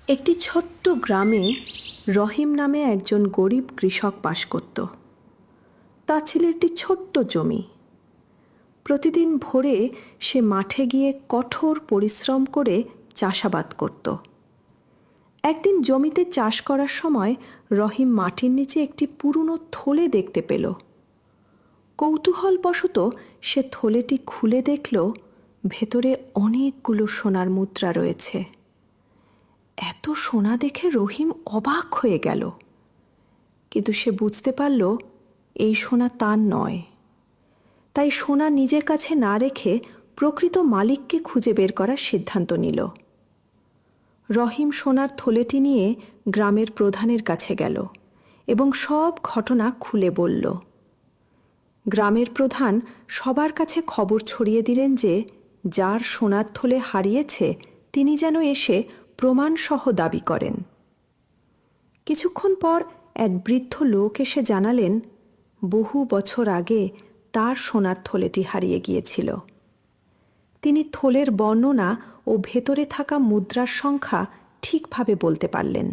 একটি ছোট্ট গ্রামে রহিম নামে একজন গরিব কৃষক বাস করত। তার ছিল একটি ছোট্ট জমি। প্রতিদিন ভোরে সে মাঠে গিয়ে কঠোর পরিশ্রম করে চাষাবাদ করত। একদিন জমিতে চাষ করার সময় রহিম মাটির নিচে একটি পুরনো থলে দেখতে পেল। কৌতূহলবশত সে থলেটি খুলে দেখল ভেতরে অনেকগুলো সোনার মুদ্রা রয়েছে। এত সোনা দেখে রহিম অবাক হয়ে গেল, কিন্তু সে বুঝতে পারল এই সোনা তার নয়। তাই সোনা নিজের কাছে না রেখে প্রকৃত মালিককে খুঁজে বের করার সিদ্ধান্ত নিল। রহিম সোনার থলেটি নিয়ে গ্রামের প্রধানের কাছে গেল এবং সব ঘটনা খুলে বলল। গ্রামের প্রধান সবার কাছে খবর ছড়িয়ে দিলেন যে যার সোনার থলে হারিয়েছে তিনি যেন এসে প্রমাণসহ দাবি করেন। কিছুক্ষণ পর এক বৃদ্ধ লোক এসে জানালেন বহু বছর আগে তার সোনার থলেটি হারিয়ে গিয়েছিল। তিনি থলের বর্ণনা ও ভেতরে থাকা মুদ্রার সংখ্যা ঠিকভাবে বলতে পারলেন।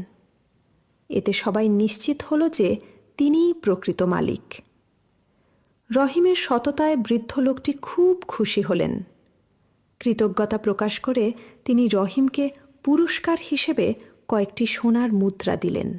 এতে সবাই নিশ্চিত হল যে তিনিই প্রকৃত মালিক। রহিমের সততায় বৃদ্ধ লোকটি খুব খুশি হলেন। কৃতজ্ঞতা প্রকাশ করে তিনি রহিমকে পুরস্কার হিসেবে কয়েকটি সোনার মুদ্রা দিলেন।